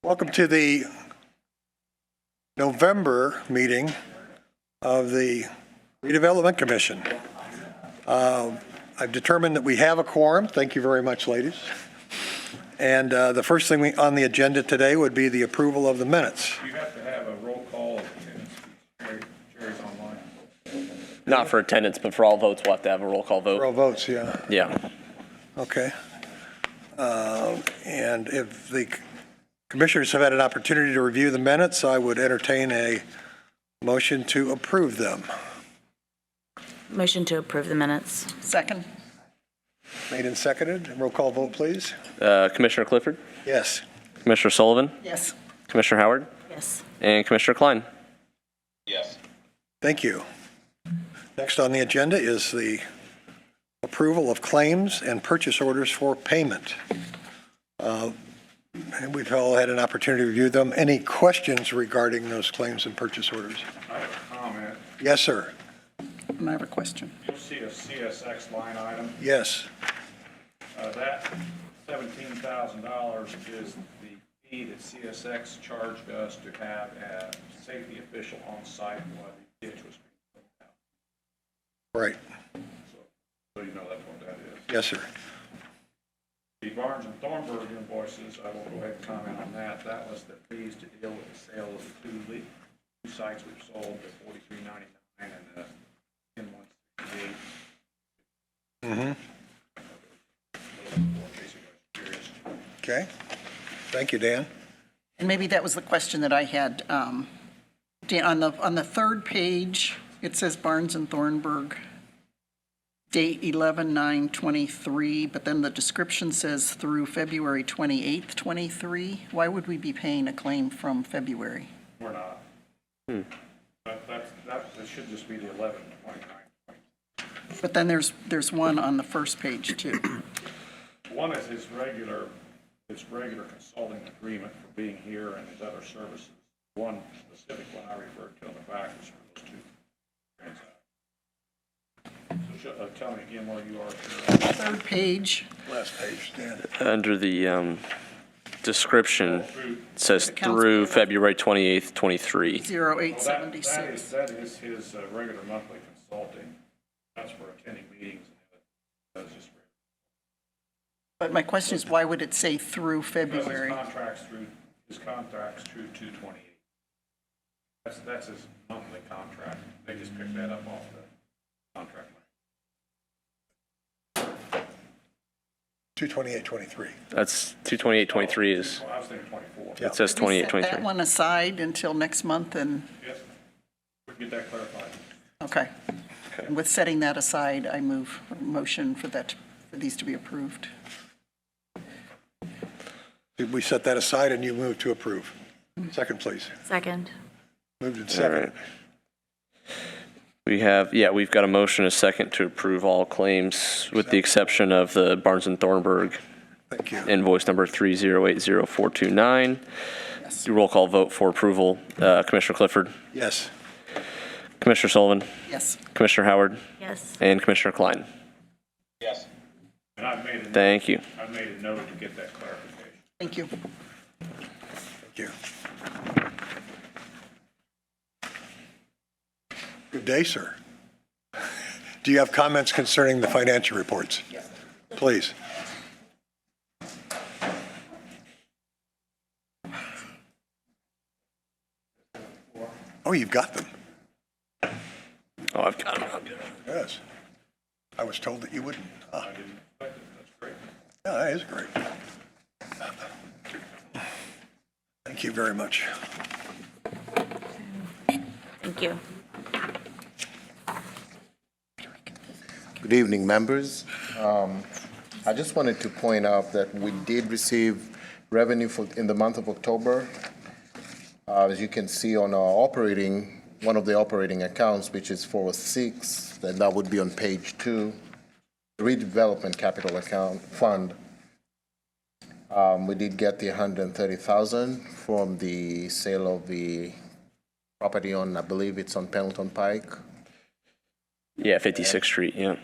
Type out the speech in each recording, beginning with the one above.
Welcome to the November meeting of the Redevelopment Commission. I've determined that we have a quorum. Thank you very much, ladies. And the first thing on the agenda today would be the approval of the minutes. You have to have a roll call of attendance. Jerry's online. Not for attendance, but for all votes, we'll have to have a roll call vote. For all votes, yeah. Yeah. Okay. And if the commissioners have had an opportunity to review the minutes, I would entertain a motion to approve them. Motion to approve the minutes. Second. Made and seconded. Roll call vote, please. Commissioner Clifford, Yes. Commissioner Sullivan, Yes. Commissioner Howard, Yes. and Commissioner Klein. Yes. Thank you. Next on the agenda is the approval of claims and purchase orders for payment. And we've all had an opportunity to review them. Any questions regarding those claims and purchase orders? I have a comment. Yes, sir. And I have a question. You'll see a CSX line item. Yes. That $17,000 is the fee that CSX charged us to have a safety official on site while the ditch was being built out. Right. So you know that's what that is. Yes, sir. The Barnes and Thornburg invoices, I will go ahead and comment on that. That was the fees to deal with the sale of the two sites we've sold, the $43.99 and the $10,168. Okay. Thank you, Dan. And maybe that was the question that I had. Dan, on the third page, it says Barnes and Thornburg, date 11/9/23, but then the description says through February 28th, 23. Why would we be paying a claim from February? We're not. That should just be the 11/29/20. But then there's one on the first page too. One is his regular consulting agreement for being here and his other services. One specific one I referred to on the back was for those two transactions. So tell me again where you are. Third page. Last page, Dan. Under the description, it says through February 28th, 23. 0876. That is his regular monthly consulting. That's for attending meetings. That's just. But my question is, why would it say through February? Because his contract's through 2/28. That's his monthly contract. They just picked that up off the contract. 2/28/23. That's 2/28/23 is, Well, I was thinking 24. Yeah. it says Can we set 28/23. that one aside until next month and, Yes, we can get that clarified. okay. And with setting that aside, I move a motion for these to be approved. Did we set that aside and you move to approve? Second, please. Second. Moved and All second. right. We've got a motion, a second to approve all claims with the exception of the Barnes and Thornburg Thank you. invoice number 3080429. Yes. Roll call vote for approval. Commissioner Clifford, Yes. Commissioner Sullivan, Yes. Commissioner Howard, Yes. and Commissioner Klein. Yes. And I've made Thank you. a note to get that clarification. Thank you. Thank you. Good day, sir. Do you have comments concerning the financial reports? Yes. Please. Oh, you've got them. Oh, I've got them. Yes. I was told that you wouldn't. I didn't expect it. That's great. Yeah, that is great. Thank you very much. Thank you. Good evening, members. I just wanted to point out that we did receive revenue in the month of October. As you can see on our one of the operating accounts, which is 406, then that would be on page 2, Redevelopment Capital Account Fund. We did get the $130,000 from the sale of the property on, I believe it's on Pendleton Pike. Yeah, 56th Street, yeah.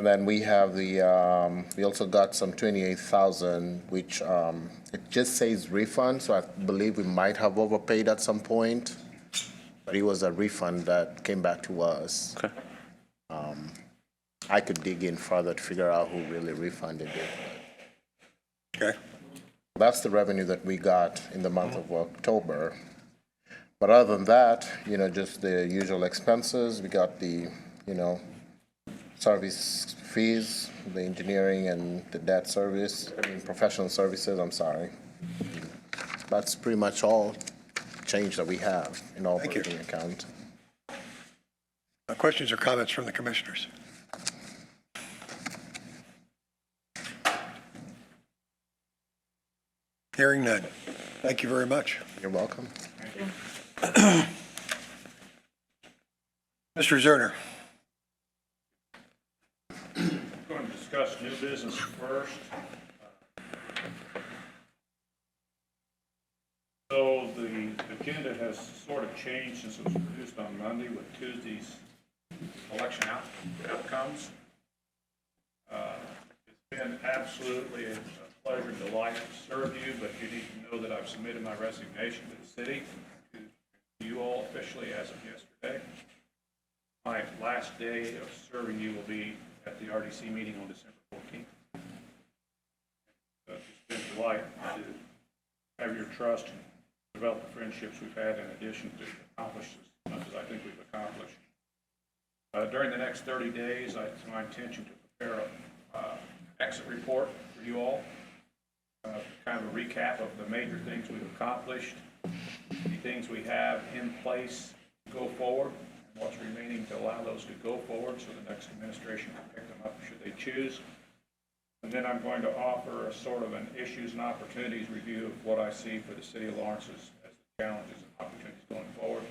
And then we have we also got some 28,000, which it just says refund, so I believe we might have overpaid at some point. But it was a refund that came back to us. Okay. I could dig in further to figure out who really refunded it. Okay. That's the revenue that we got in the month of October. But other than that, just the usual expenses. We got the, service fees, the engineering and the debt service, professional services, I'm sorry. That's pretty much all change that we have in our Thank you. operating account. Questions or comments from the commissioners? Hearing none. Thank you very much. You're welcome. Mr. Zerner. Going to discuss new business first. So the agenda has sort of changed since it was produced on Monday with Tuesday's election outcomes. It's been absolutely a pleasure and delight to serve you, but you need to know that I've submitted my resignation to the city, to you all officially as of yesterday. My last day of serving you will be at the RDC meeting on December 14th. So it's been a delight to have your trust and develop the friendships we've had in addition to accomplish as much as I think we've accomplished. During the next 30 days, it's my intention to prepare an exit report for you all, kind of a recap of the major things we've accomplished, the things we have in place to go forward, and what's remaining to allow those to go forward so the next administration can pick them up should they choose. And then I'm going to offer a sort of an issues and opportunities review of what I see for the city of Lawrence as the challenges and opportunities going forward.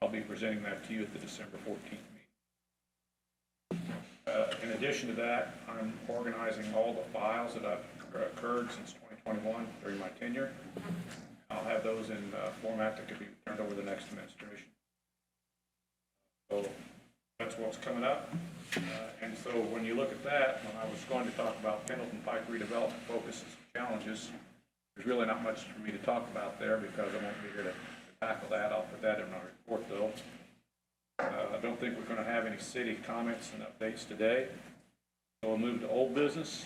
I'll be presenting that to you at the December 14th meeting. In addition to that, I'm organizing all the files that have occurred since 2021 during my tenure. I'll have those in format that could be turned over to the next administration. So that's what's coming up. And so when you look at that, when I was going to talk about Pendleton Pike redevelopment focuses and challenges, there's really not much for me to talk about there because I won't be here to tackle that. I'll put that in my report though. I don't think we're going to have any city comments and updates today. So we'll move to old business.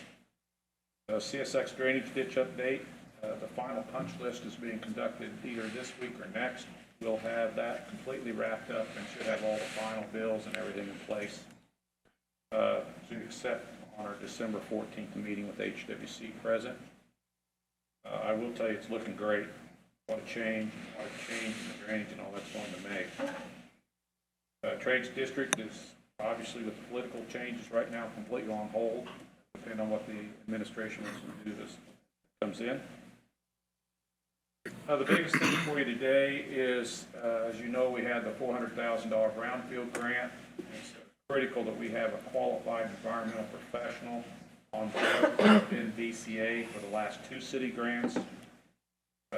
CSX drainage ditch update. The final punch list is being conducted either this week or next. We'll have that completely wrapped up and should have all the final bills and everything in place to accept on our December 14th meeting with HWC present. I will tell you it's looking great. What a change in the drainage and all that's going to make. Trades district is obviously with the political changes right now completely on hold, depending on what the administration wants to do this comes in. The biggest thing for you today is, as you know, we had the $400,000 brownfield grant. It's critical that we have a qualified environmental professional on board in VCA for the last two city grants.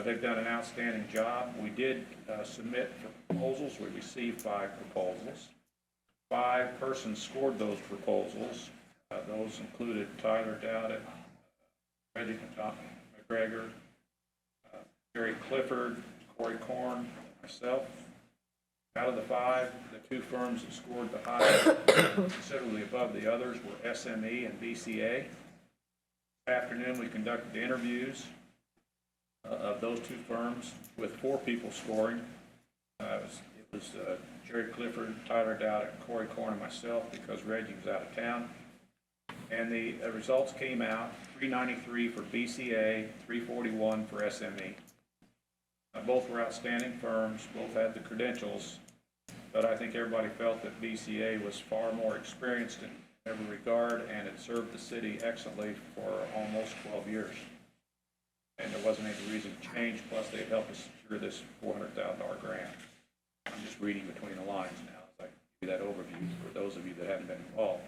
They've done an outstanding job. We did submit for proposals. We received 5 proposals. 5 persons scored those proposals. Those included Tyler Dowdett, Reggie McGregor, Jerry Clifford, Corey Korn, myself. Out of the 5, the 2 firms that scored the highest, considerably above the others, were SME and VCA. This afternoon, we conducted the interviews of those 2 firms with 4 people scoring. It was Jerry Clifford, Tyler Dowdett, Corey Korn, and myself because Reggie was out of town. And the results came out, 393 for VCA, 341 for SME. Both were outstanding firms, both had the credentials, but I think everybody felt that VCA was far more experienced in every regard and it served the city excellently for almost 12 years. And there wasn't any reason to change, plus they helped us secure this $400,000 grant. I'm just reading between the lines now as I give you that overview for those of you that haven't been involved.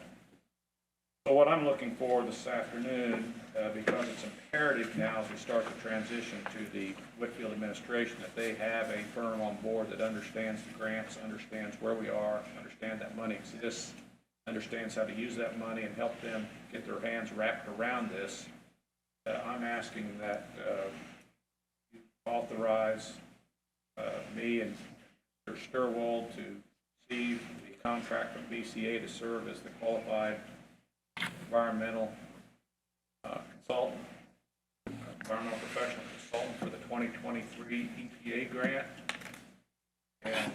So what I'm looking for this afternoon, because it's imperative now as we start the transition to the Whitfield administration, that they have a firm on board that understands the grants, understands where we are, understand that money exists, understands how to use that money and help them get their hands wrapped around this. I'm asking that you authorize me and Mr. Sturwold to receive the contract from BCA to serve as the qualified environmental consultant, environmental professional consultant for the 2023 EPA grant. And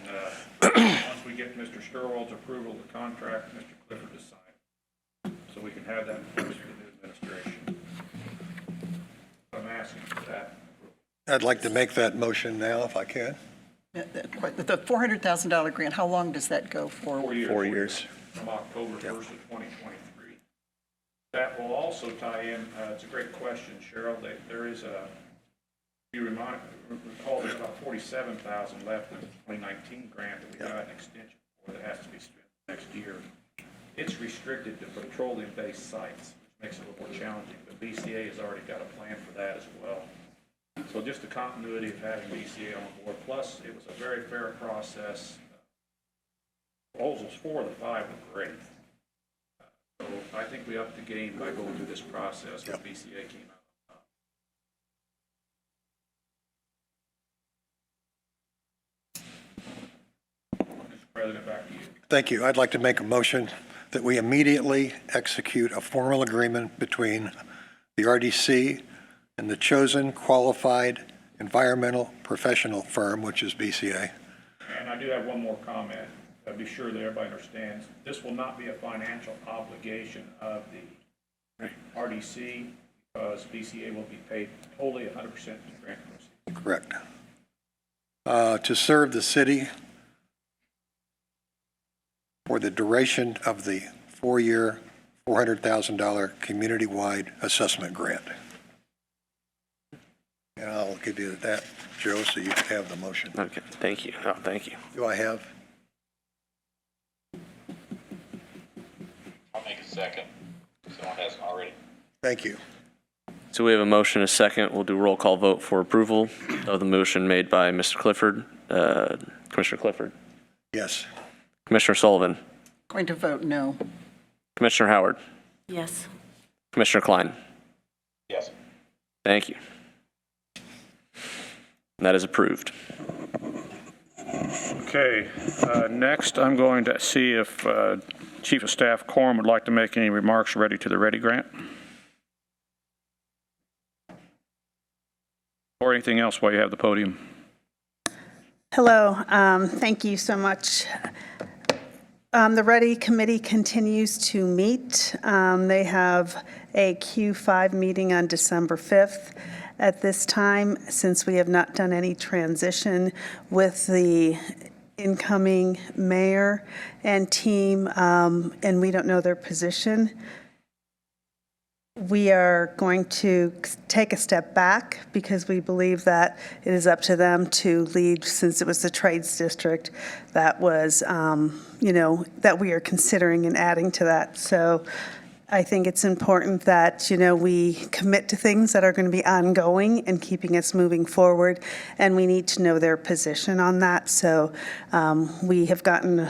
once we get Mr. Sturwold's approval of the contract, Mr. Clifford to sign, so we can have that in place for the new administration. I'm asking for that. I'd like to make that motion now if I can. The $400,000 grant, how long does that go for? 4 years. 4 years. From October 1st of 2023. That will also tie in, it's a great question, Cheryl. There is a, you recall there's about $47,000 left in the 2019 grant that we got an extension for that has to be spent next year. It's restricted to petroleum-based sites, which makes it a little more challenging, but BCA has already got a plan for that as well. So just the continuity of having BCA on board, plus it was a very fair process. Proposals 4 of the 5 were great. So I think we upped the game by going through this process when BCA came out on top. Mr. President, back to you. Thank you. I'd like to make a motion that we immediately execute a formal agreement between the RDC and the chosen qualified environmental professional firm, which is BCA. And I do have one more comment. I'll be sure that everybody understands. This will not be a financial obligation of the RDC because BCA will be paid totally 100% in grant proceeds. Correct. To serve the city for the duration of the 4-year, $400,000 community-wide assessment grant. And I'll give you that, Joe, so you can have the motion. Okay, thank you. Oh, thank you. Do I have? I'll make a second, if someone hasn't already. Thank you. So we have a motion, a second. We'll do roll call vote for approval of the motion made by Mr. Clifford, Commissioner Clifford, Yes. Commissioner Sullivan, Going to vote no. Commissioner Howard, Yes. Commissioner Klein. Yes. Thank you. And that is approved. Okay, next I'm going to see if Chief of Staff Corum would like to make any remarks related to the Ready Grant. Or anything else while you have the podium. Hello, thank you so much. The Ready Committee continues to meet. They have a Q5 meeting on December 5th. At this time, since we have not done any transition with the incoming mayor and team, and we don't know their position, we are going to take a step back because we believe that it is up to them to lead, since it was the trades district that was, that we are considering and adding to that. So I think it's important that, we commit to things that are going to be ongoing and keeping us moving forward, and we need to know their position on that. So we have gotten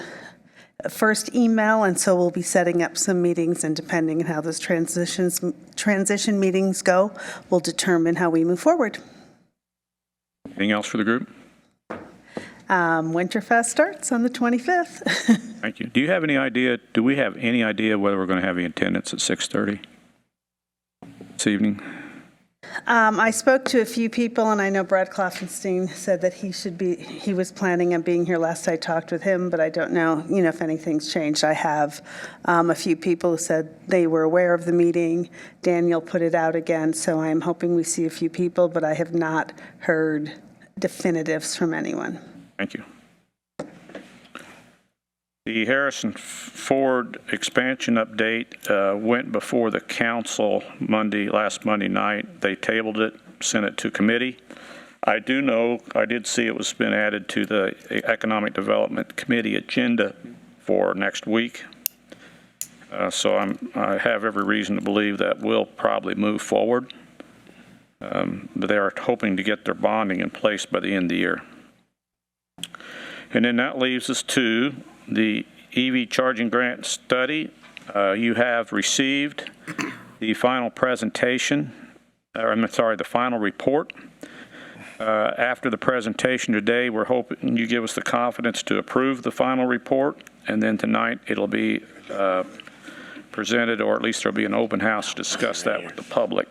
a first email, and so we'll be setting up some meetings, and depending on how those transition meetings go, we'll determine how we move forward. Anything else for the group? Winterfest starts on the 25th. Thank you. Do we have any idea whether we're going to have any attendance at 6:30 this evening? I spoke to a few people, and I know Brad Kloffenstein said that he was planning on being here last I talked with him, but I don't know, if anything's changed. I have a few people who said they were aware of the meeting. Daniel put it out again, so I'm hoping we see a few people, but I have not heard definitives from anyone. Thank you. The Harrison Ford expansion update went before the council last Monday night. They tabled it, sent it to committee. I did see it was been added to the Economic Development Committee agenda for next week. So I have every reason to believe that will probably move forward. But they are hoping to get their bonding in place by the end of the year. And then that leaves us to the EV charging grant study. You have received the final presentation, the final report. After the presentation today, we're hoping you give us the confidence to approve the final report, and then tonight it'll be presented, or at least there'll be an open house to discuss that with the public.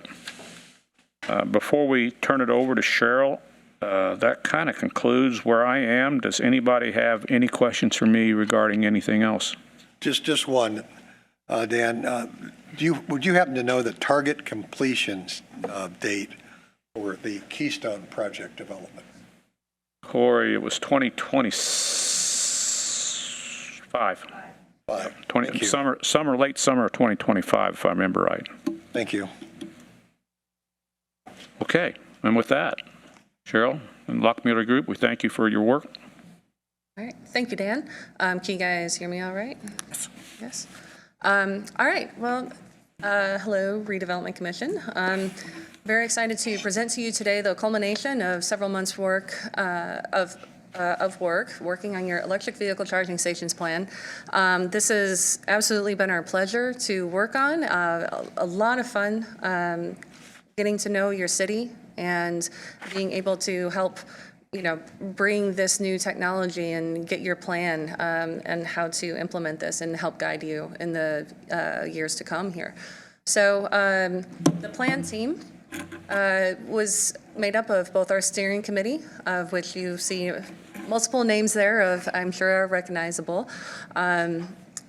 Before we turn it over to Cheryl, that kind of concludes where I am. Does anybody have any questions for me regarding anything else? Just one, Dan. Would you happen to know the target completion date for the Keystone project development? Corey, it was 2025. Thank you. Late summer of 2025, if I remember right. Thank you. Okay, and with that, Cheryl and Lockmuller Group, we thank you for your work. All right, thank you, Dan. Can you guys hear me all right? Yes. All right, well, hello, Redevelopment Commission. Very excited to present to you today the culmination of several months' work working on your electric vehicle charging stations plan. This has absolutely been our pleasure to work on. A lot of fun getting to know your city and being able to help, bring this new technology and get your plan and how to implement this and help guide you in the years to come here. So the plan team was made up of both our steering committee, of which you see multiple names there of, I'm sure, are recognizable.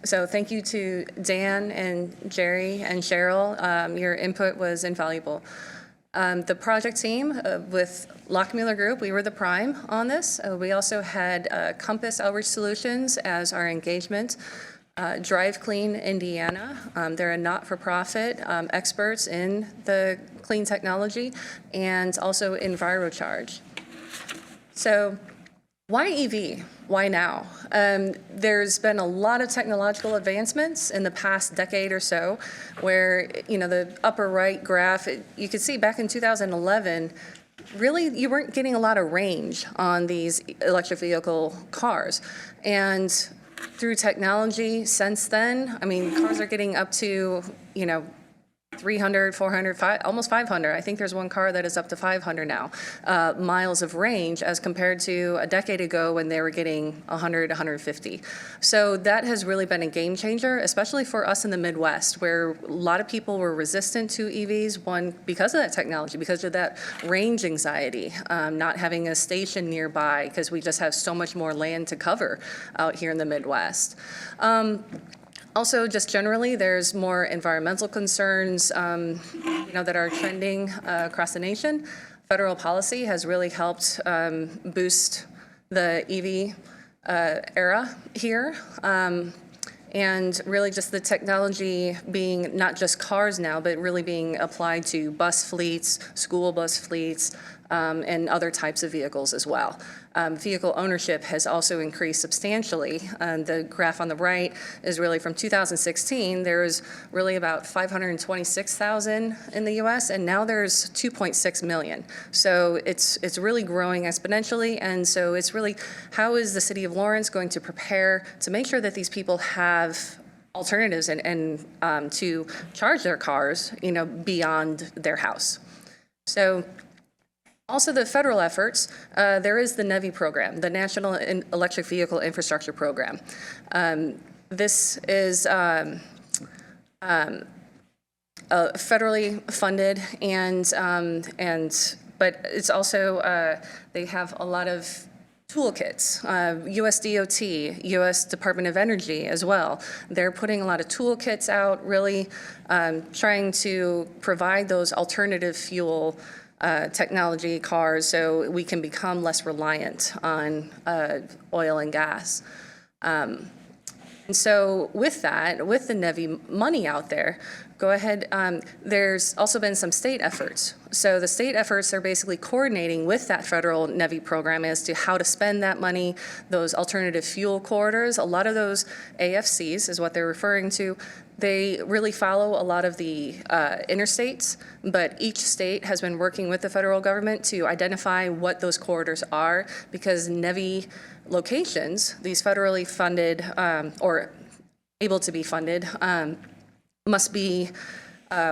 So thank you to Dan and Jerry and Cheryl. Your input was invaluable. The project team with Lockmuller Group, we were the prime on this. We also had Compass Outreach Solutions as our engagement. Drive Clean Indiana, they're a not-for-profit experts in the clean technology, and also EnviroCharge. So why EV? Why now? There's been a lot of technological advancements in the past decade or so where, the upper right graph, you could see back in 2011, really you weren't getting a lot of range on these electric vehicle cars. And through technology since then, cars are getting up to, 300, 400, almost 500. I think there's one car that is up to 500 now, miles of range as compared to a decade ago when they were getting 100, 150. So that has really been a game changer, especially for us in the Midwest, where a lot of people were resistant to EVs, one, because of that technology, because of that range anxiety, not having a station nearby, because we just have so much more land to cover out here in the Midwest. Also, just generally, there's more environmental concerns, that are trending across the nation. Federal policy has really helped boost the EV era here. And really just the technology being not just cars now, but really being applied to bus fleets, school bus fleets, and other types of vehicles as well. Vehicle ownership has also increased substantially. The graph on the right is really from 2016. There was really about 526,000 in the U.S., and now there's 2.6 million. So it's really growing exponentially, and so it's really, how is the city of Lawrence going to prepare to make sure that these people have alternatives and to charge their cars, beyond their house. So also the federal efforts, there is the NEVI program, the National Electric Vehicle Infrastructure Program. This is federally funded but it's also, they have a lot of toolkits, US DOT, US Department of Energy as well. They're putting a lot of toolkits out, really trying to provide those alternative fuel technology cars so we can become less reliant on oil and gas. And so with that, with the NEVI money out there, go ahead. There's also been some state efforts. So the state efforts are basically coordinating with that federal NEVI program as to how to spend that money, those alternative fuel corridors. A lot of those AFCs is what they're referring to. They really follow a lot of the interstates, but each state has been working with the federal government to identify what those corridors are, because NEVI locations, these federally funded or able to be funded, must be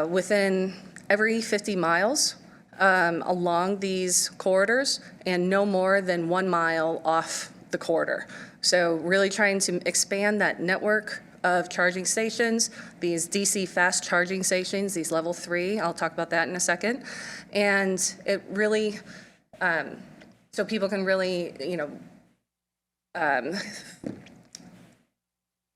within every 50 miles along these corridors and no more than 1 mile off the corridor. So really trying to expand that network of charging stations, these DC fast charging stations, these level 3, I'll talk about that in a second. And it really, so people can really,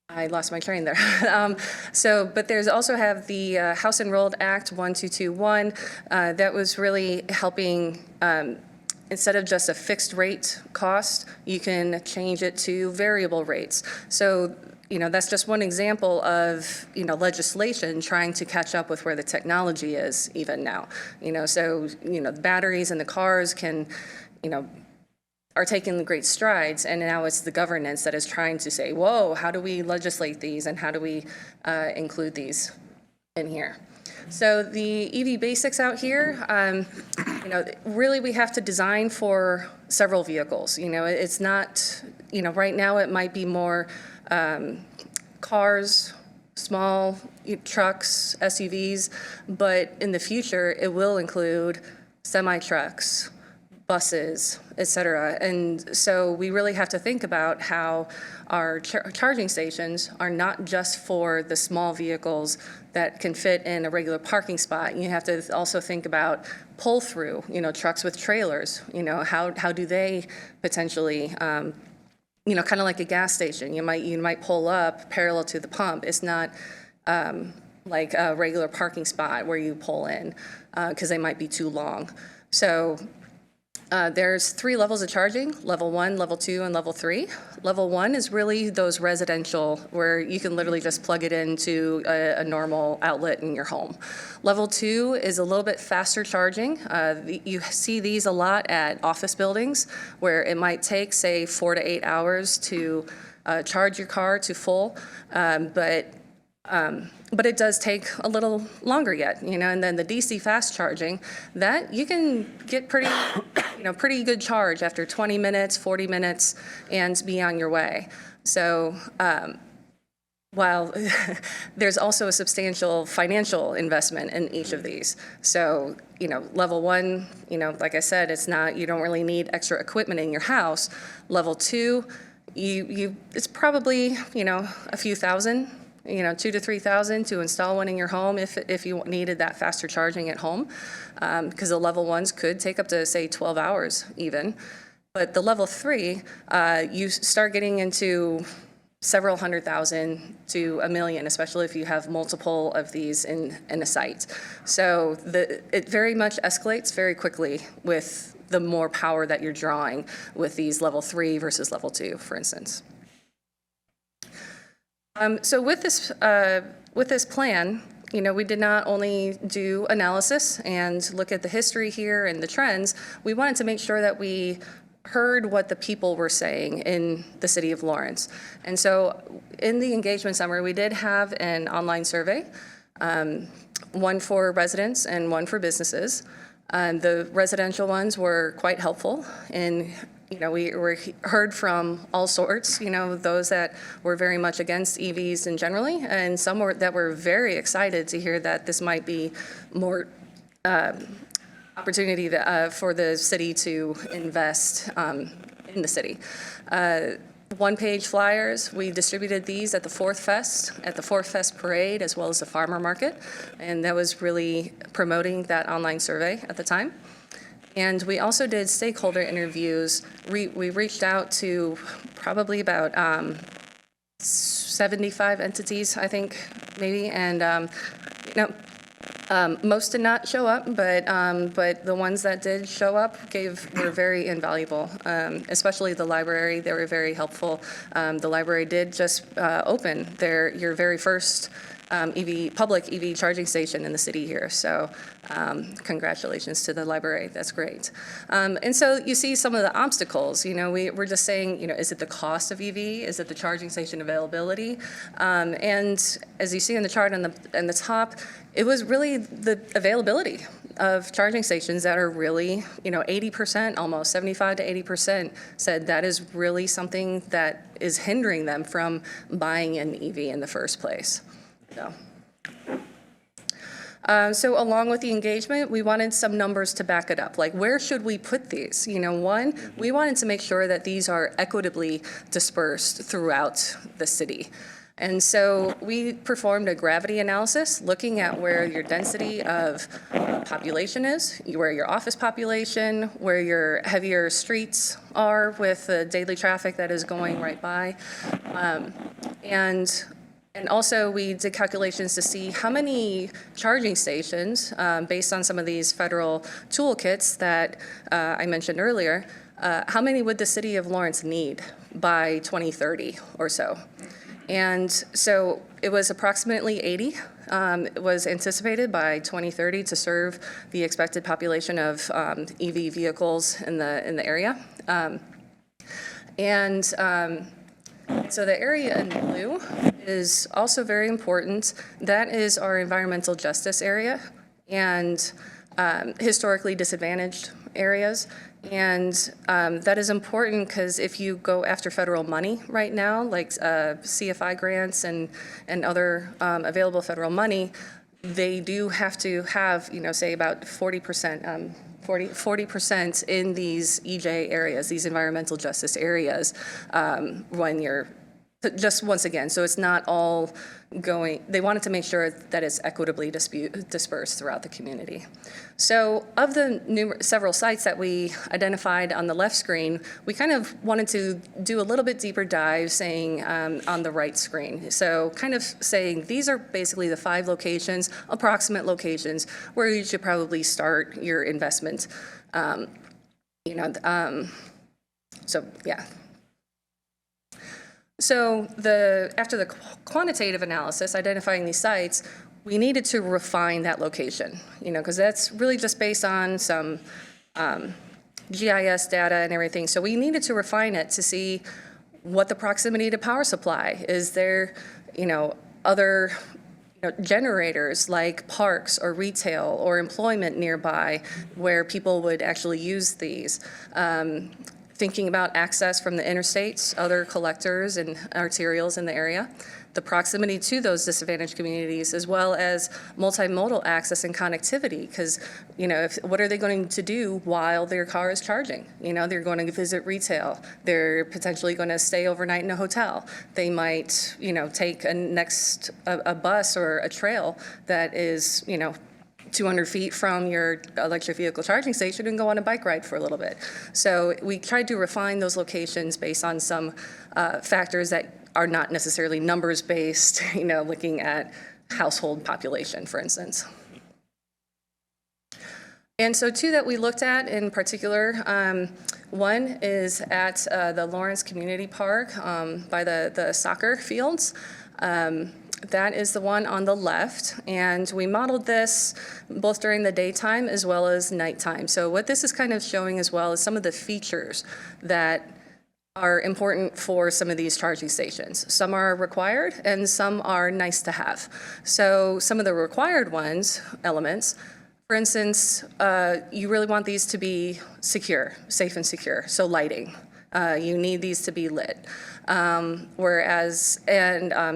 I lost my train there. But there's also have the House Enrolled Act 1221 that was really helping, instead of just a fixed rate cost, you can change it to variable rates. So, that's just one example of, legislation trying to catch up with where the technology is even now. So, the batteries in the cars can, are taking great strides, and now it's the governance that is trying to say, whoa, how do we legislate these and how do we include these in here? So the EV basics out here, really we have to design for several vehicles. It's not, right now it might be more cars, small trucks, SUVs, but in the future it will include semi-trucks, buses, et cetera. And so we really have to think about how our charging stations are not just for the small vehicles that can fit in a regular parking spot. You have to also think about pull-through, trucks with trailers. How do they potentially, kind of like a gas station. You might pull up parallel to the pump. It's not like a regular parking spot where you pull in because they might be too long. So there's 3 levels of charging: level 1, level 2, and level 3. Level 1 is really those residential where you can literally just plug it into a normal outlet in your home. Level 2 is a little bit faster charging. You see these a lot at office buildings where it might take, say, 4 to 8 hours to charge your car to full, but it does take a little longer yet, and then the DC fast charging, that you can get pretty good charge after 20 minutes, 40 minutes, and be on your way. So while there's also a substantial financial investment in each of these. So, level 1, like I said, you don't really need extra equipment in your house. Level 2, it's probably, a few thousand, $2,000 to $3,000 to install one in your home if you needed that faster charging at home, because the level 1s could take up to, say, 12 hours even. But the level 3, you start getting into several $100,000 to $1 million, especially if you have multiple of these in a site. So it very much escalates very quickly with the more power that you're drawing with these level 3 versus level 2, for instance. So with this plan, we did not only do analysis and look at the history here and the trends. We wanted to make sure that we heard what the people were saying in the city of Lawrence. And so in the engagement summary, we did have an online survey, one for residents and one for businesses. The residential ones were quite helpful in we heard from all sorts, those that were very much against EVs in generally, and some that were very excited to hear that this might be more opportunity for the city to invest in the city. One-page flyers, we distributed these at the Fourth Fest parade, as well as the farmer market, and that was really promoting that online survey at the time. And we also did stakeholder interviews. We reached out to probably about 75 entities, I think, maybe, and most did not show up, but the ones that did show up were very invaluable, especially the library. They were very helpful. The library did just open your very first public EV charging station in the city here. So congratulations to the library. That's great. And so you see some of the obstacles. We're just saying, is it the cost of EV? Is it the charging station availability? And as you see in the chart on the top, it was really the availability of charging stations that are really, 80%, almost 75 to 80% said that is really something that is hindering them from buying an EV in the first place. So along with the engagement, we wanted some numbers to back it up. Like, where should we put these? One, we wanted to make sure that these are equitably dispersed throughout the city. And so we performed a gravity analysis looking at where your density of population is, where your office population, where your heavier streets are with the daily traffic that is going right by. And also we did calculations to see how many charging stations, based on some of these federal toolkits that I mentioned earlier, how many would the city of Lawrence need by 2030 or so? And so it was approximately 80. It was anticipated by 2030 to serve the expected population of EV vehicles in the area. So the area in blue is also very important. That is our environmental justice area and historically disadvantaged areas. And that is important because if you go after federal money right now, like CFI grants and other available federal money, they do have to have, say about 40%, 40% in these EJ areas, these environmental justice areas, when you're, just once again, so it's not all going, they wanted to make sure that it's equitably dispersed throughout the community. So of the several sites that we identified on the left screen, we kind of wanted to do a little bit deeper dive saying on the right screen. So kind of saying these are basically the 5 locations, approximate locations, where you should probably start your investment. So yeah. So after the quantitative analysis, identifying these sites, we needed to refine that location, because that's really just based on some GIS data and everything. So we needed to refine it to see what the proximity to power supply. Is there, other generators like parks or retail or employment nearby where people would actually use these? Thinking about access from the interstates, other collectors and arterials in the area, the proximity to those disadvantaged communities, as well as multimodal access and connectivity, because, what are they going to do while their car is charging? They're going to visit retail. They're potentially going to stay overnight in a hotel. They might, take a bus or a trail that is, 200 feet from your electric vehicle charging station and go on a bike ride for a little bit. So we tried to refine those locations based on some factors that are not necessarily numbers based, looking at household population, for instance. And so 2 that we looked at in particular, one is at the Lawrence Community Park by the soccer fields. That is the one on the left, and we modeled this both during the daytime as well as nighttime. So what this is kind of showing as well is some of the features that are important for some of these charging stations. Some are required and some are nice to have. So some of the required elements, for instance, you really want these to be secure, safe and secure, so lighting. You need these to be lit.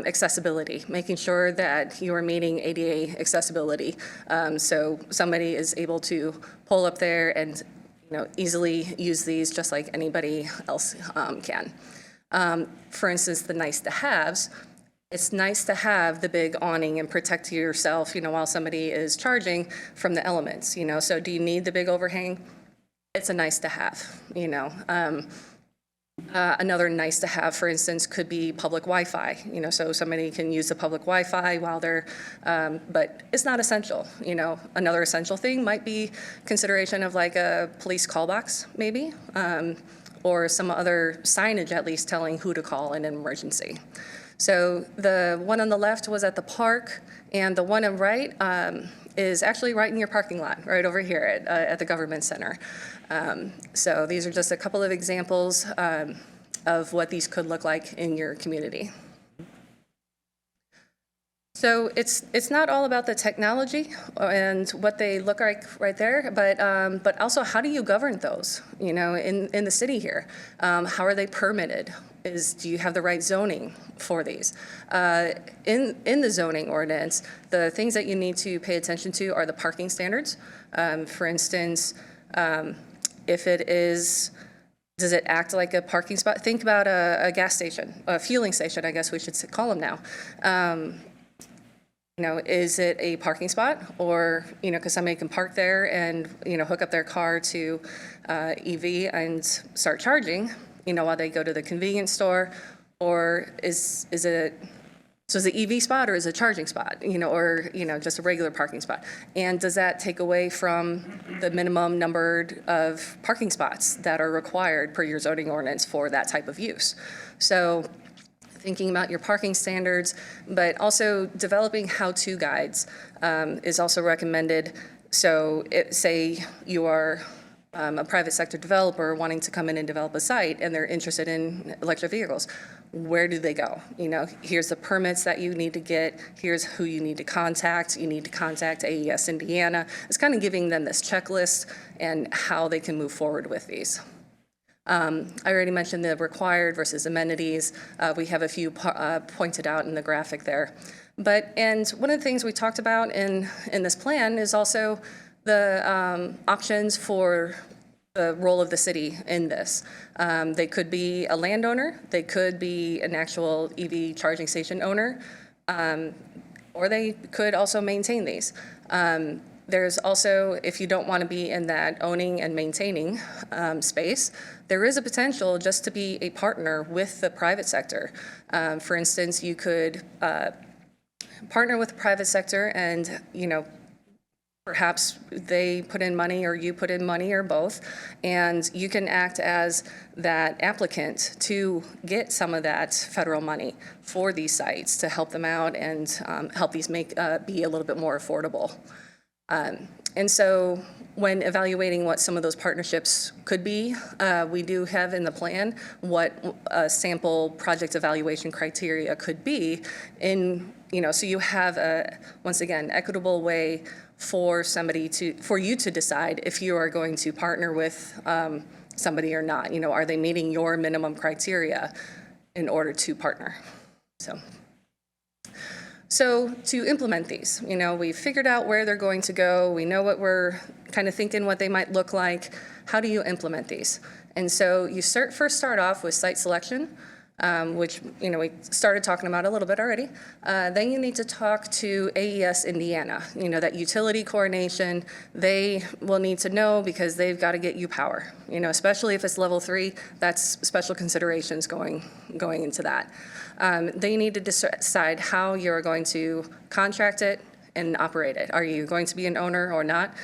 Accessibility, making sure that you are meeting ADA accessibility. So somebody is able to pull up there and easily use these just like anybody else can. For instance, the nice to haves, it's nice to have the big awning and protect yourself, while somebody is charging from the elements, So do you need the big overhang? It's a nice to have, Another nice to have, for instance, could be public Wi-Fi, so somebody can use the public Wi-Fi while they're, but it's not essential, Another essential thing might be consideration of like a police call box, maybe, or some other signage at least telling who to call in an emergency. So the one on the left was at the park, and the one on the right is actually right in your parking lot, right over here at the government center. So these are just a couple of examples of what these could look like in your community. So it's not all about the technology and what they look like right there, but also how do you govern those, you know, in the city here? How are they permitted? Do you have the right zoning for these? In the zoning ordinance, the things that you need to pay attention to are the parking standards. For instance, if it is, does it act like a parking spot? Think about a gas station, a fueling station, I guess we should call them now. You know, is it a parking spot, or, you know, because somebody can park there and, you know, hook up their car to EV and start charging, you know, while they go to the convenience store, or is it EV spot or is it a charging spot, you know, or, you know, just a regular parking spot? And does that take away from the minimum numbered of parking spots that are required per your zoning ordinance for that type of use? So thinking about your parking standards, but also developing how-to guides is also recommended. So say you are a private sector developer wanting to come in and develop a site and they're interested in electric vehicles. Where do they go? You know, here's the permits that you need to get. Here's who you need to contact. You need to contact AES Indiana. It's kind of giving them this checklist and how they can move forward with these. I already mentioned the required versus amenities. We have a few pointed out in the graphic there. And one of the things we talked about in this plan is also the options for the role of the city in this. They could be a landowner, they could be an actual EV charging station owner, or they could also maintain these. There's also, if you don't want to be in that owning and maintaining space, there is a potential just to be a partner with the private sector. For instance, you could partner with the private sector and, you know, perhaps they put in money or you put in money or both, and you can act as that applicant to get some of that federal money for these sites to help them out and help these be a little bit more affordable. And so when evaluating what some of those partnerships could be, we do have in the plan what a sample project evaluation criteria could be in, you know, so you have a, once again, equitable way for you to decide if you are going to partner with somebody or not. You know, are they meeting your minimum criteria in order to partner? So to implement these, you know, we've figured out where they're going to go. We know what we're kind of thinking, what they might look like. How do you implement these? And so you first start off with site selection, which, you know, we started talking about a little bit already. Then you need to talk to AES Indiana, you know, that utility coordination. They will need to know because they've got to get you power, you know, especially if it's level 3, that's special considerations going into that. They need to decide how you're going to contract it and operate it. Are you going to be an owner or not?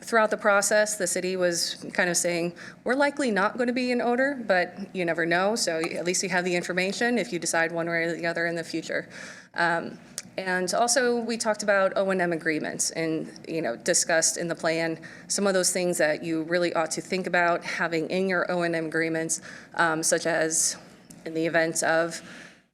Throughout the process, the city was kind of saying, we're likely not going to be an owner, but you never know. So at least you have the information if you decide one way or the other in the future. And also we talked about O&M agreements and, you know, discussed in the plan some of those things that you really ought to think about having in your O&M agreements, such as in the event of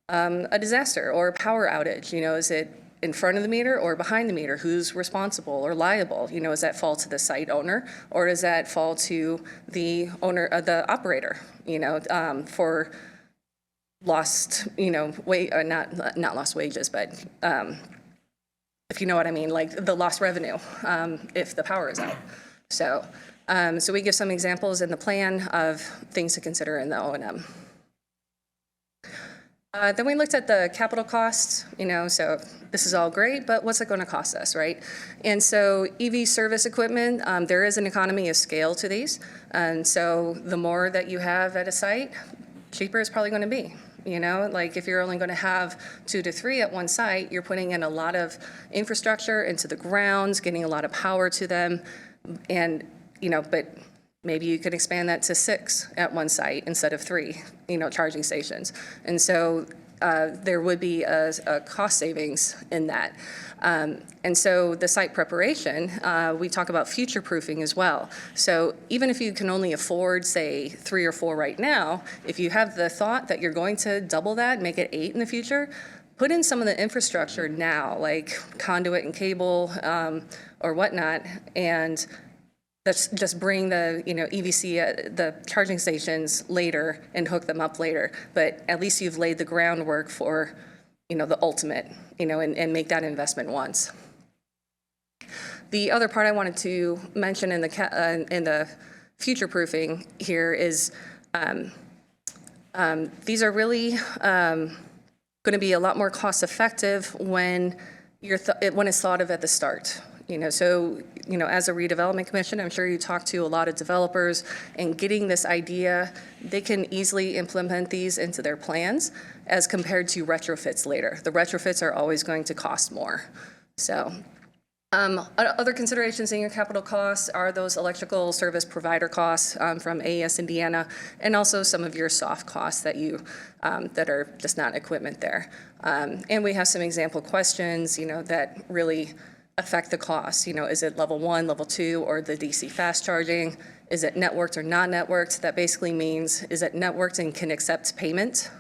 a disaster or a power outage. You know, is it in front of the meter or behind the meter? Who's responsible or liable? You know, does that fall to the site owner or does that fall to the owner, the operator, you know, for lost, you know, not lost wages, but if you know what I mean, like the lost revenue if the power is out. So we give some examples in the plan of things to consider in the O&M. Then we looked at the capital costs, you know, so this is all great, but what's it going to cost us, right? And so EV service equipment, there is an economy of scale to these. And so the more that you have at a site, cheaper it's probably going to be. You know, like if you're only going to have 2 to 3 at one site, you're putting in a lot of infrastructure into the grounds, getting a lot of power to them. And, you know, but maybe you could expand that to 6 at one site instead of 3, you know, charging stations. And so there would be a cost savings in that. And so the site preparation, we talk about future proofing as well. So even if you can only afford, say, 3 or 4 right now, if you have the thought that you're going to double that, make it 8 in the future, put in some of the infrastructure now, like conduit and cable or whatnot, and let's just bring the, EVC, the charging stations later and hook them up later. But at least you've laid the groundwork for, the ultimate, and make that investment once. The other part I wanted to mention in the future proofing here is these are really going to be a lot more cost effective when when it's thought of at the start. So, as a redevelopment commission, I'm sure you talk to a lot of developers, and getting this idea, they can easily implement these into their plans as compared to retrofits later. The retrofits are always going to cost more. So, other considerations in your capital costs are those electrical service provider costs from AES Indiana, and also some of your soft costs that that are just not equipment there. And we have some example questions, that really affect the cost. Is it level 1, level 2, or the DC fast charging? Is it networked or non-networked? That basically means, is it networked and can accept payment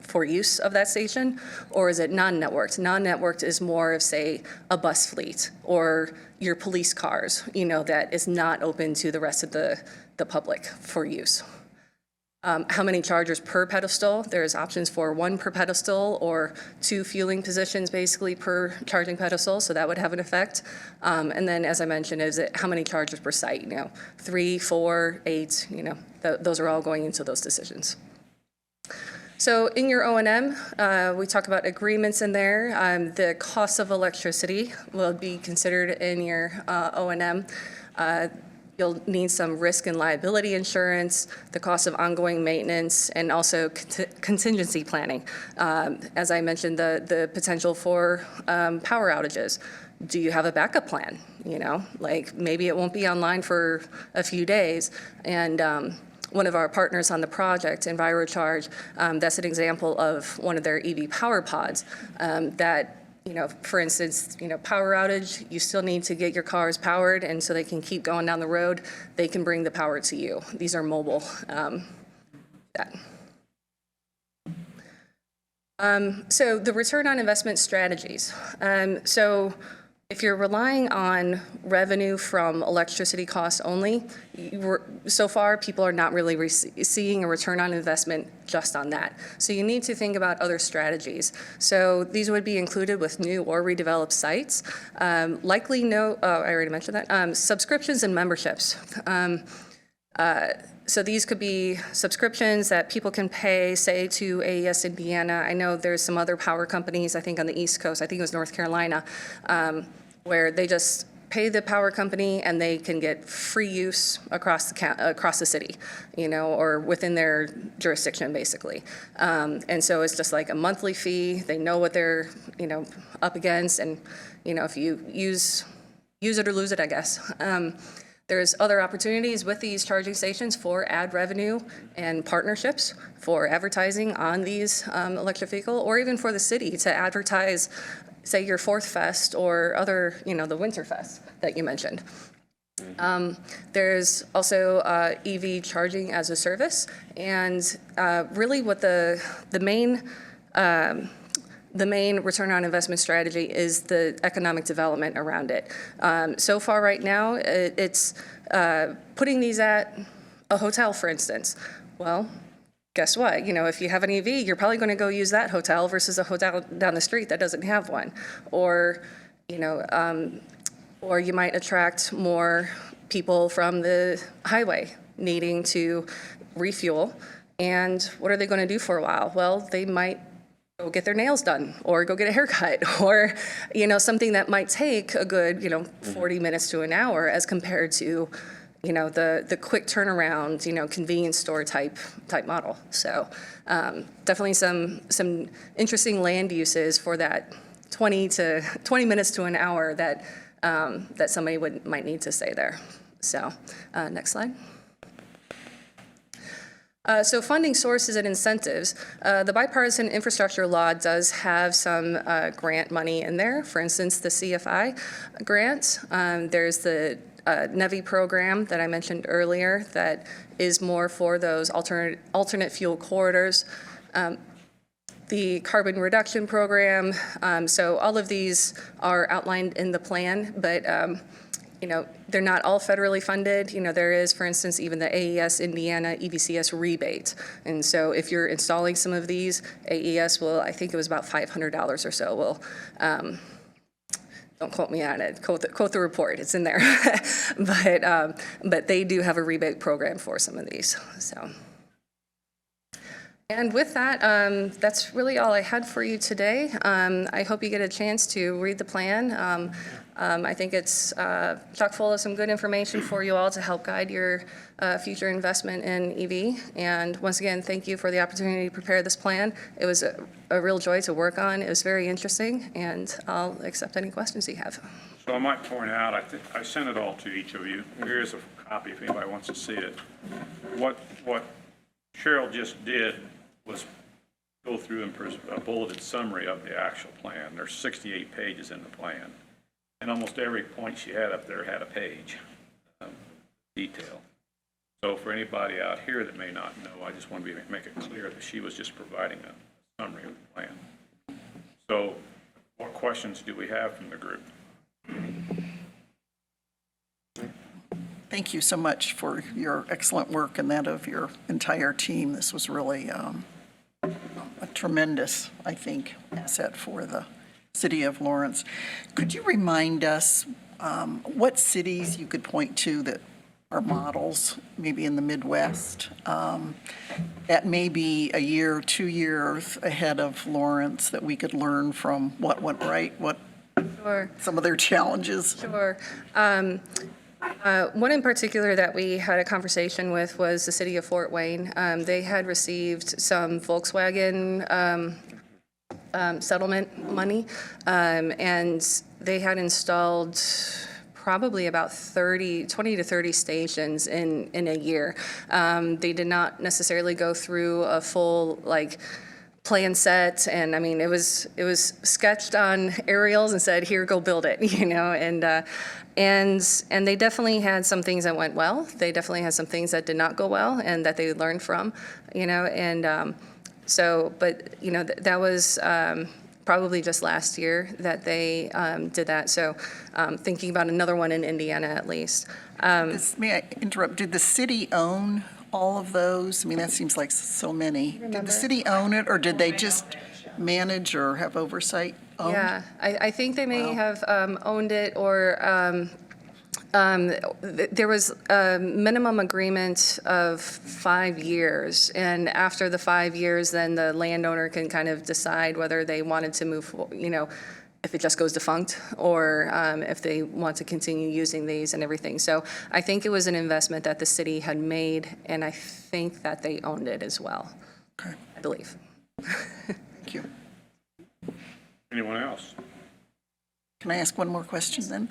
for use of that station, or is it non-networked? Non-networked is more of, say, a bus fleet or your police cars, that is not open to the rest of the public for use. How many chargers per pedestal? There's options for 1 per pedestal or 2 fueling positions basically per charging pedestal, so that would have an effect. And then, as I mentioned, is it how many chargers per site? 3, 4, 8, those are all going into those decisions. So in your O&M, we talk about agreements in there. The cost of electricity will be considered in your O&M. You'll need some risk and liability insurance, the cost of ongoing maintenance, and also contingency planning. As I mentioned, the potential for power outages. Do you have a backup plan? Like maybe it won't be online for a few days, and one of our partners on the project, EnviroCharge, that's an example of one of their EV power pods that, for instance, power outage, you still need to get your cars powered, and so they can keep going down the road. They can bring the power to you. These are mobile. So the return on investment strategies. So if you're relying on revenue from electricity costs only, so far people are not really seeing a return on investment just on that. So you need to think about other strategies. So these would be included with new or redeveloped sites. Likely I already mentioned that. Subscriptions and memberships. So these could be subscriptions that people can pay, say, to AES Indiana. I know there's some other power companies, I think on the East Coast, I think it was North Carolina, where they just pay the power company and they can get free use across the city, or within their jurisdiction, basically. And so it's just like a monthly fee. They know what they're, up against, and, if you use it or lose it, I guess. There's other opportunities with these charging stations for ad revenue and partnerships for advertising on these electric vehicle, or even for the city to advertise, say, your Fourth Fest or other, the Winter Fest that you mentioned. There's also EV charging as a service, and really what the main return on investment strategy is the economic development around it. So far right now, it's putting these at a hotel, for instance. Well, guess what? If you have an EV, you're probably going to go use that hotel versus a hotel down the street that doesn't have one. Or, or you might attract more people from the highway needing to refuel. And what are they going to do for a while? Well, they might go get their nails done or go get a haircut or, something that might take a good, 40 minutes to an hour as compared to, the quick turnaround, convenience store type model. So definitely some interesting land uses for that 20 minutes to an hour that somebody might need to stay there. So next slide. So funding sources and incentives. The bipartisan infrastructure law does have some grant money in there. For instance, the CFI grant. There's the NEVI program that I mentioned earlier that is more for those alternate fuel corridors. The carbon reduction program. So all of these are outlined in the plan, but they're not all federally funded. There is, for instance, even the AES Indiana EVCS rebate. And so if you're installing some of these, AES will, I think it was about $500 or so, will, don't quote me on it, quote the report, it's in there. But they do have a rebate program for some of these, so. And with that, that's really all I had for you today. I hope you get a chance to read the plan. I think it's chock full of some good information for you all to help guide your future investment in EV. And once again, thank you for the opportunity to prepare this plan. It was a real joy to work on. It was very interesting, and I'll accept any questions you have. So I might point out, I sent it all to each of you. Here's a copy if anybody wants to see it. What Cheryl just did was go through a bulleted summary of the actual plan. There's 68 pages in the plan. And almost every point she had up there had a page, detail. So for anybody out here that may not know, I just want to make it clear that she was just providing a summary of the plan. So what questions do we have from the group? Thank you so much for your excellent work and that of your entire team. This was really a tremendous, I think, asset for the city of Lawrence. Could you remind us what cities you could point to that are models, maybe in the Midwest, that may be a year, 2 years ahead of Lawrence that we could learn from what went right, what Sure. some of their challenges? Sure. One in particular that we had a conversation with was the city of Fort Wayne. They had received some Volkswagen settlement money, and they had installed probably about 20 to 30 stations in a year. They did not necessarily go through a full plan set, and I mean it was sketched on aerials and said, here, go build it, and they definitely had some things that went well. They definitely had some things that did not go well and that they learned from, and so, but that was probably just last year that they did that. So thinking about another one in Indiana at least. May I interrupt? Did the city own all of those? I mean, that seems like so many. Did the city own it, or did they just manage or have oversight? Owned? Yeah, I think they may have owned it, or there was a minimum agreement of 5 years, and after the 5 years, then the landowner can kind of decide whether they wanted to move, if it just goes defunct, or if they want to continue using these and everything. So I think it was an investment that the city had made, and I think that they owned it as well. Okay. I believe. Thank you. Anyone else? Can I ask one more question then?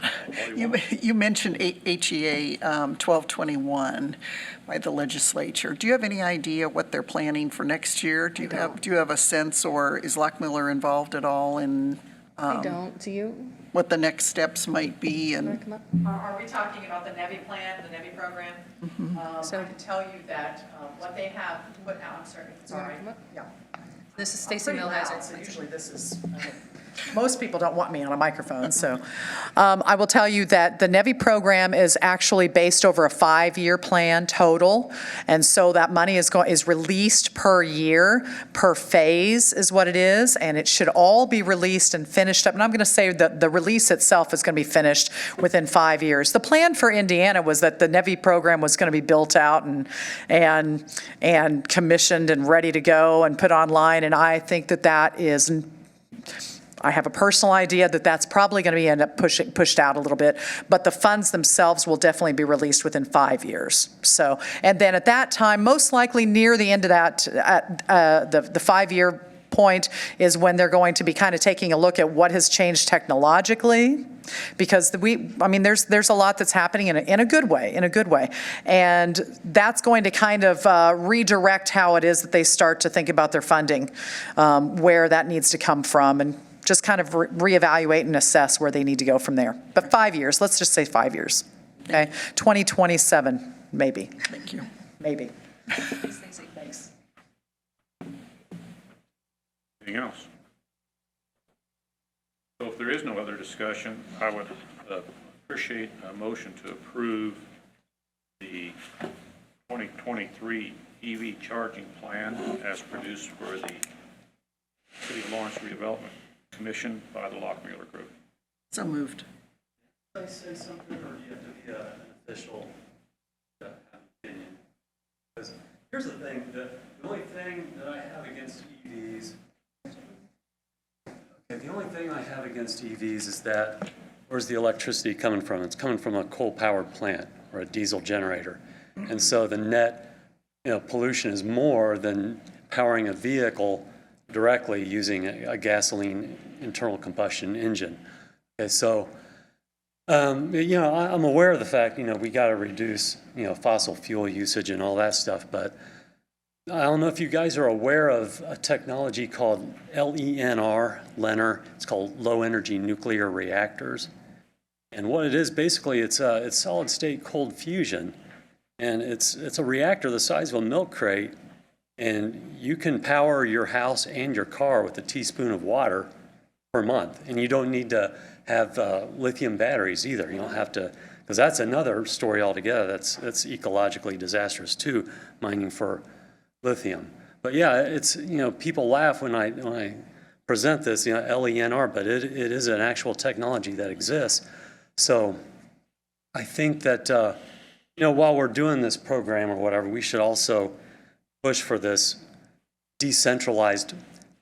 You mentioned HEA 1221 by the legislature. Do you have any idea what they're planning for next year? Do you have a sense, or is Lockmiller involved at all in I don't. Do you? what the next steps might be? Wanna And come up? Are we talking about the NEVI plan, the NEVI program? I So- can tell you that what they have put out, I'm sorry, sorry. come up? Yeah. This is I'm Stacy pretty loud, Milheiser. so usually this is, most people don't want me on a microphone, so. I will tell you that the NEVI program is actually based over a 5-year plan total. And so that money is released per year, per phase is what it is. And it should all be released and finished up. And I'm going to say that the release itself is going to be finished within 5 years. The plan for Indiana was that the NEVI program was going to be built out and commissioned and ready to go and put online. And I think that is, I have a personal idea that that's probably going to be end up pushed out a little bit, but the funds themselves will definitely be released within 5 years. So, and then at that time, most likely near the end of that, the 5-year point is when they're going to be kind of taking a look at what has changed technologically, because there's a lot that's happening in a good way, and that's going to kind of redirect how it is that they start to think about their funding, where that needs to come from, and just kind of reevaluate and assess where they need to go from there. But 5 years, let's just say 5 years, okay? 2027, maybe. Thank you. Maybe. Thanks. Anything else? So if there is no other discussion, I would appreciate a motion to approve the 2023 EV charging plan as produced for the City of Lawrence Redevelopment Commission by the Lockmuir Group. So moved. Can I say something, or do you have to be an official opinion? Because here's the thing, the only thing that I have against EVs, the only thing I have against EVs is that, where's the electricity coming from? It's coming from a coal-powered plant or a diesel generator. And so the net, pollution is more than powering a vehicle directly using a gasoline internal combustion engine. Okay, so, I'm aware of the fact, we got to reduce, fossil fuel usage and all that stuff, but I don't know if you guys are aware of a technology called LENR. It's called low energy nuclear reactors. And what it is, basically, it's solid state cold fusion. And it's a reactor the size of a milk crate. And you can power your house and your car with a teaspoon of water per month. And you don't need to have lithium batteries either. You don't have to, because that's another story altogether. That's ecologically disastrous too, mining for lithium. But yeah, it's, people laugh when I present this, LENR, but it is an actual technology that exists. So I think that, while we're doing this program or whatever, we should also push for this decentralized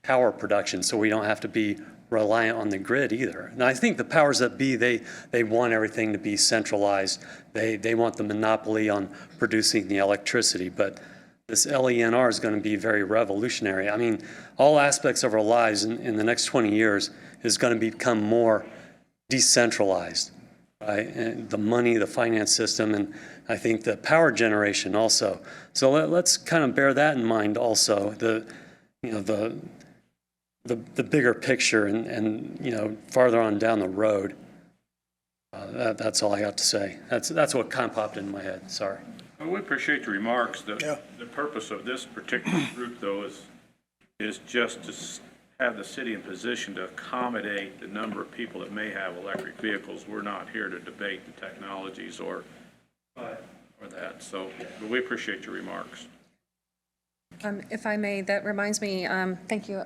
power production so we don't have to be reliant on the grid either. And I think the powers that be, they want everything to be centralized. They want the monopoly on producing the electricity, but this LENR is going to be very revolutionary. I mean, all aspects of our lives in the next 20 years is going to become more decentralized, right? And the money, the finance system, and I think the power generation also. So let's kind of bear that in mind also, the bigger picture and farther on down the road. That's all I got to say. That's what kind of popped in my head, sorry. Well, we appreciate the remarks. Yeah. The purpose of this particular group, though, is just to have the city in position to accommodate the number of people that may have electric vehicles. We're not here to debate the technologies or that. So, but we appreciate your remarks. If I may, that reminds me, thank you,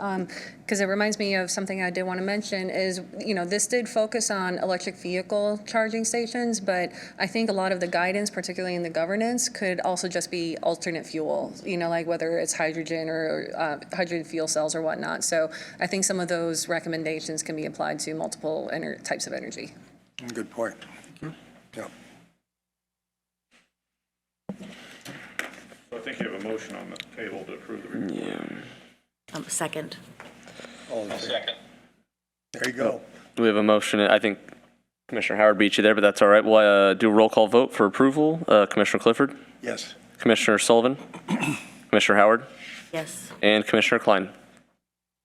because it reminds me of something I did want to mention is, this did focus on electric vehicle charging stations, but I think a lot of the guidance, particularly in the governance, could also just be alternate fuel, like whether it's hydrogen or hydrogen fuel cells or whatnot. So I think some of those recommendations can be applied to multiple types of energy. Good point. Yeah. So I think you have a motion on the table to approve the report. Yeah. Second. All in favor? Second. There you go. We have a motion. I think Commissioner Howard beat you there, but that's all right. We'll do a roll call vote for approval. Commissioner Clifford, Yes. Commissioner Sullivan, Commissioner Howard, Yes. and Commissioner Klein.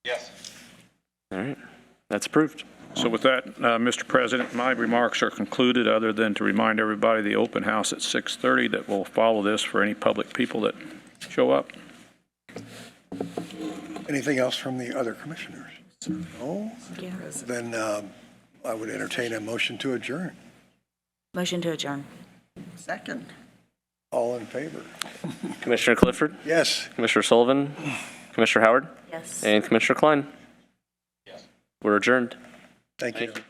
Yes. All right. That's approved. So with that, Mr. President, my remarks are concluded, other than to remind everybody the open house at 6:30 that will follow this for any public people that show up. Anything else from the other commissioners? No? Yeah. Then I would entertain a motion to adjourn. Motion to adjourn. Second. All in favor? Commissioner Clifford, Yes. Commissioner Sullivan, Commissioner Howard, Yes. and Commissioner Klein. Yes. We're adjourned. Thank you. Thank you.